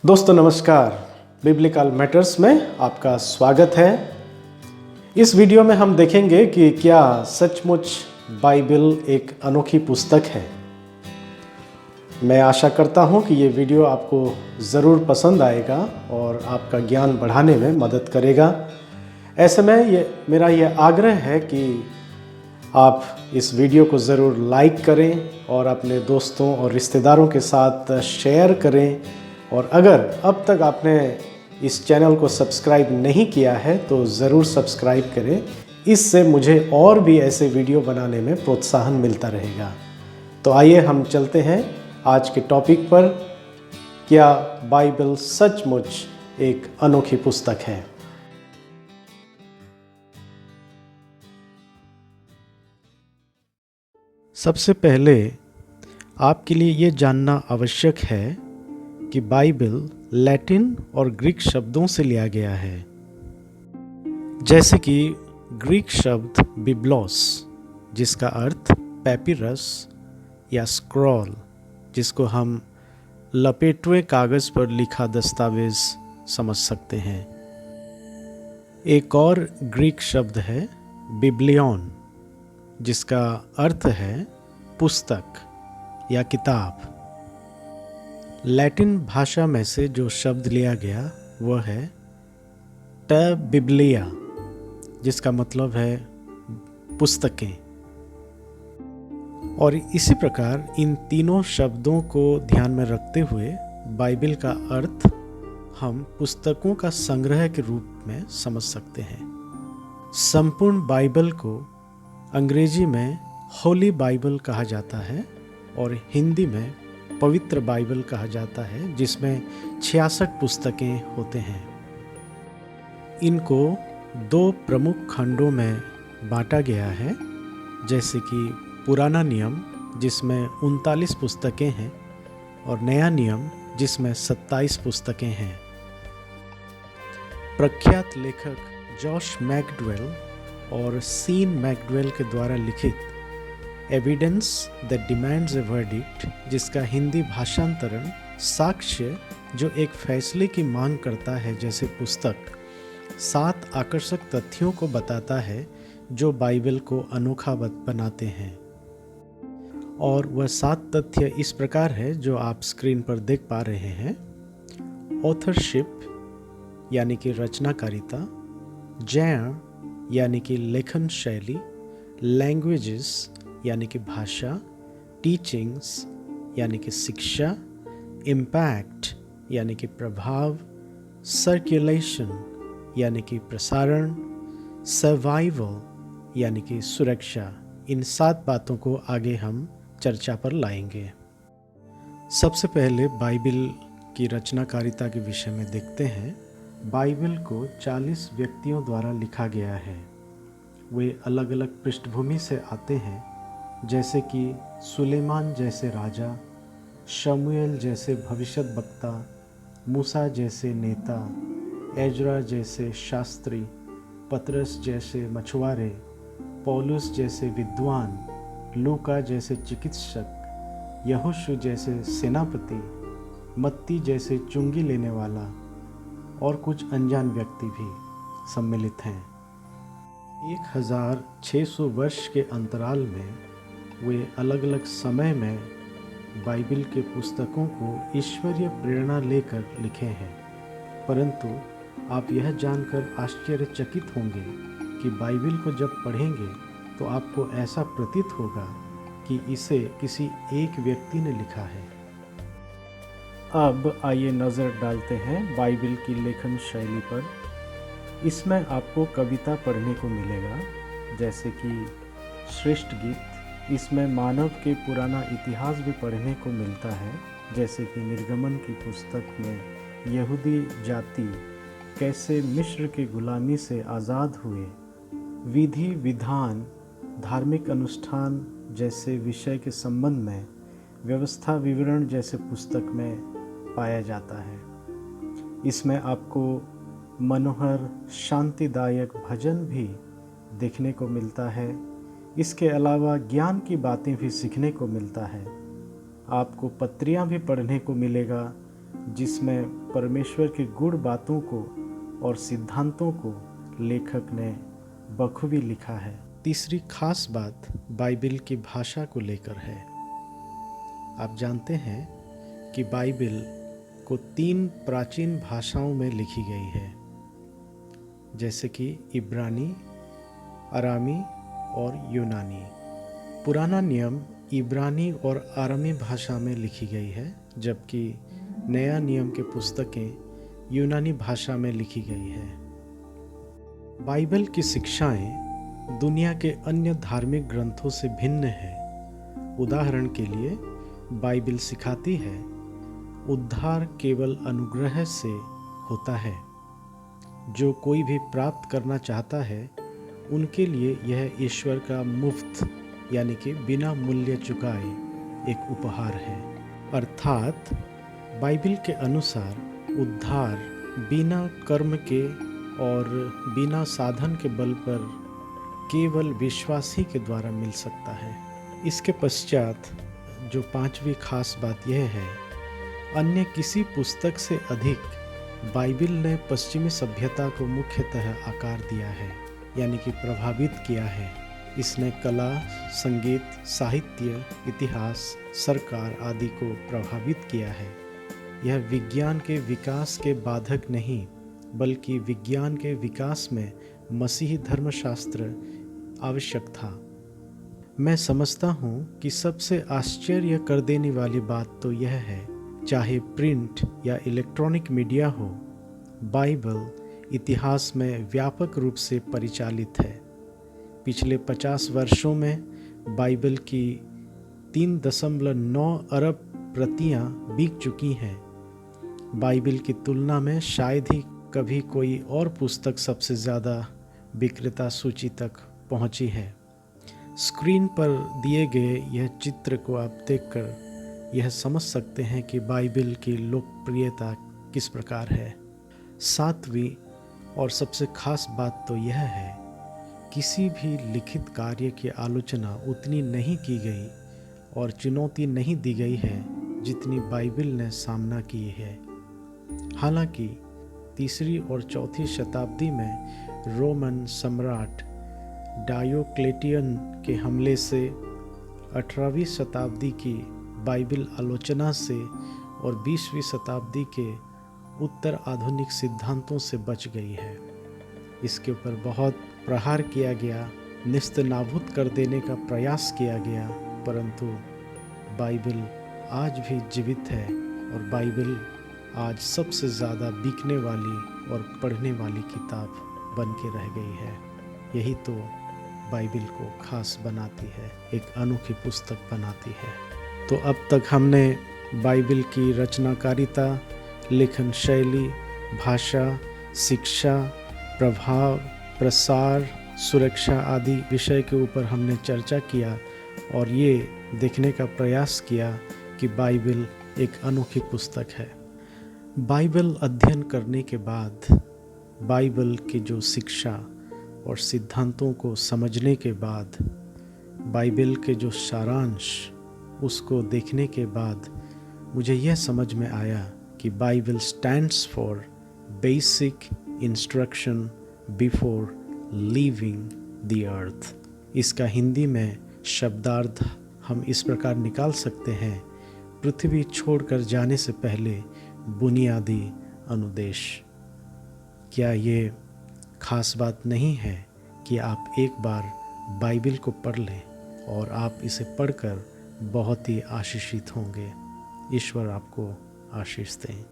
दोस्तों नमस्कार, biblical matters में आपका स्वागत है। इस वीडियो में हम देखेंगे कि क्या सचमुच बाइबल एक अनोखी पुस्तक है। मैं आशा करता हूं कि ये वीडियो आपको ज़रूर पसंद आएगा और आपका ज्ञान बढ़ाने में मदद करेगा। ऐसे में मेरा ये आग्रह है कि आप इस वीडियो को ज़रूर लाइक करें और अपने दोस्तों और रिश्तेदारों के साथ शेयर करें। और अगर अब तक आपने इस चैनल को सब्सक्राइब नहीं किया है तो ज़रूर सब्सक्राइब करें। इससे मुझे और भी ऐसे वीडियो बनाने में प्रोत्साहन मिलता रहेगा। तो आइए हम चलते हैं आज के टॉपिक पर। क्या बाइबल सचमुच एक अनोखी पुस्तक है? सबसे पहले आपके लिए ये जानना आवश्यक है कि बाइबल लैटिन और ग्रीक शब्दों से लिया गया है। जैसे कि ग्रीक शब्द बिब्लोस, जिसका अर्थ पैपिरस या स्क्रॉल, जिसको हम लपेटे हुए कागज़ पर लिखा दस्तावेज समझ सकते हैं। एक और ग्रीक शब्द है बिब्लियन, जिसका अर्थ है पुस्तक या किताब। लैटिन भाषा में से जो शब्द लिया गया वह है ट बिब्लिया, जिसका मतलब है पुस्तकें। और इसी प्रकार इन तीनों शब्दों को ध्यान में रखते हुए बाइबल का अर्थ हम पुस्तकों का संग्रह के रूप में समझ सकते हैं। संपूर्ण बाइबल को अंग्रेजी में होली बाइबल कहा जाता है और हिंदी में पवित्र बाइबल कहा जाता है, जिसमें 66 पुस्तकें होते हैं। इनको दो प्रमुख खंडों में बांटा गया है, जैसे कि पुराना नियम, जिसमें 39 पुस्तकें हैं, और नया नियम, जिसमें 27 पुस्तकें हैं। प्रख्यात लेखक जॉश मैकडवेल और सीन मैकडवेल के द्वारा लिखित evidence that demands A verdict, जिसका हिंदी भाषांतरण साक्ष्य जो एक फैसले की मांग करता है जैसे पुस्तक, 7 आकर्षक तथ्यों को बताता है जो बाइबल को अनोखा बनाते हैं। और वह 7 तथ्य इस प्रकार है जो आप स्क्रीन पर देख पा रहे हैं। ऑथरशिप यानी कि रचनाकारिता, जैन यानी कि लेखन शैली, लैंग्वेजेस यानी कि भाषा, टीचिंग्स यानी कि शिक्षा, इम्पैक्ट यानी कि प्रभाव, सर्कुलेशन यानी कि प्रसारण, सर्वाइवल यानी कि सुरक्षा। इन 7 बातों को आगे हम चर्चा पर लाएंगे। सबसे पहले बाइबल की रचनाकारिता के विषय में देखते हैं। बाइबल को 40 व्यक्तियों द्वारा लिखा गया है। वे अलग अलग पृष्ठभूमि से आते हैं, जैसे कि सुलेमान जैसे राजा, शमूएल जैसे भविष्यद्वक्ता, मूसा जैसे नेता, एजरा जैसे शास्त्री, पतरस जैसे मछुआरे, पौलुस जैसे विद्वान, लूका जैसे चिकित्सक, यहोशू जैसे सेनापति, मत्ती जैसे चुंगी लेने वाला, और कुछ अनजान व्यक्ति भी सम्मिलित हैं। 1600 वर्ष के अंतराल में वे अलग अलग समय में बाइबल के पुस्तकों को ईश्वरीय प्रेरणा लेकर लिखे हैं। परंतु आप यह जानकर आश्चर्यचकित होंगे कि बाइबल को जब पढ़ेंगे तो आपको ऐसा प्रतीत होगा कि इसे किसी एक व्यक्ति ने लिखा है। अब आइए नज़र डालते हैं बाइबल की लेखन शैली पर। इसमें आपको कविता पढ़ने को मिलेगा, जैसे कि श्रेष्ठ गीत। इसमें मानव के पुराना इतिहास भी पढ़ने को मिलता है, जैसे कि निर्गमन की पुस्तक में यहूदी जाति कैसे मिस्र के गुलामी से आज़ाद हुए, विधि विधान, धार्मिक अनुष्ठान जैसे विषय के संबंध में व्यवस्था विवरण जैसे पुस्तक में पाया जाता है। इसमें आपको मनोहर शांतिदायक भजन भी देखने को मिलता है। इसके अलावा ज्ञान की बातें भी सीखने को मिलता है। आपको पत्रियां भी पढ़ने को मिलेगा, जिसमें परमेश्वर की गूढ़ बातों को और सिद्धांतों को लेखक ने बखूबी लिखा है। तीसरी खास बात बाइबिल की भाषा को लेकर है। आप जानते हैं कि बाइबिल को 3 प्राचीन भाषाओं में लिखी गई है, जैसे कि इब्रानी, अरामी और यूनानी। पुराना नियम इब्रानी और अरामी भाषा में लिखी गई है, जबकि नया नियम के पुस्तकें यूनानी भाषा में लिखी गई है। बाइबल की शिक्षाएं दुनिया के अन्य धार्मिक ग्रंथों से भिन्न हैं। उदाहरण के लिए बाइबिल सिखाती है उद्धार केवल अनुग्रह से होता है। जो कोई भी प्राप्त करना चाहता है उनके लिए यह ईश्वर का मुफ्त यानी कि बिना मूल्य चुकाए एक उपहार है। अर्थात बाइबिल के अनुसार उद्धार बिना कर्म के और बिना साधन के बल पर केवल विश्वासी के द्वारा मिल सकता है। इसके पश्चात जो 5वीं खास बात यह है, अन्य किसी पुस्तक से अधिक बाइबिल ने पश्चिमी सभ्यता को मुख्यतः आकार दिया है, यानी कि प्रभावित किया है। इसने कला, संगीत, साहित्य, इतिहास, सरकार आदि को प्रभावित किया है। यह विज्ञान के विकास के बाधक नहीं, बल्कि विज्ञान के विकास में मसीही धर्मशास्त्र आवश्यक था। मैं समझता हूँ कि सबसे आश्चर्य कर देने वाली बात तो यह है, चाहे प्रिंट या इलेक्ट्रॉनिक मीडिया हो, बाइबल इतिहास में व्यापक रूप से परिचालित है। पिछले 50 वर्षों में बाइबल की 3.9 अरब प्रतियां बिक चुकी हैं। बाइबल की तुलना में शायद ही कभी कोई और पुस्तक सबसे ज़्यादा विक्रेता सूची तक पहुंची है। स्क्रीन पर दिए गए यह चित्र को आप देखकर यह समझ सकते हैं कि बाइबल की लोकप्रियता किस प्रकार है। 7वीं और सबसे खास बात तो यह है, किसी भी लिखित कार्य की आलोचना उतनी नहीं की गई और चुनौती नहीं दी गई है जितनी बाइबल ने सामना की है। हालांकि 3री और 4थी शताब्दी में रोमन सम्राट डायोक्लेटियन के हमले से 18वीं शताब्दी की बाइबल आलोचना से और 20वीं शताब्दी के उत्तर आधुनिक सिद्धांतों से बच गई है। इसके ऊपर बहुत प्रहार किया गया, निस्तनाबूद कर देने का प्रयास किया गया, परंतु बाइबल आज भी जीवित है और बाइबल आज सबसे ज़्यादा बिकने वाली और पढ़ने वाली किताब बन के रह गई है। यही तो बाइबल को खास बनाती है, एक अनोखी पुस्तक बनाती है। तो अब तक हमने बाइबल की रचनाकारिता, लेखन शैली, भाषा, शिक्षा, प्रभाव, प्रसार, सुरक्षा आदि विषय के ऊपर हमने चर्चा किया और ये देखने का प्रयास किया कि बाइबल एक अनोखी पुस्तक है। बाइबल अध्ययन करने के बाद, बाइबल की जो शिक्षा और सिद्धांतों को समझने के बाद, बाइबल के जो सारांश उसको देखने के बाद मुझे यह समझ में आया कि Bible stands for basic instruction before leaving the earth. इसका हिंदी में शब्दार्थ हम इस प्रकार निकाल सकते हैं, पृथ्वी छोड़कर जाने से पहले बुनियादी अनुदेश। क्या ये खास बात नहीं है कि आप एक बार बाइबल को पढ़ लें और आप इसे पढ़कर बहुत ही आशीषित होंगे। ईश्वर आपको आशीष दें।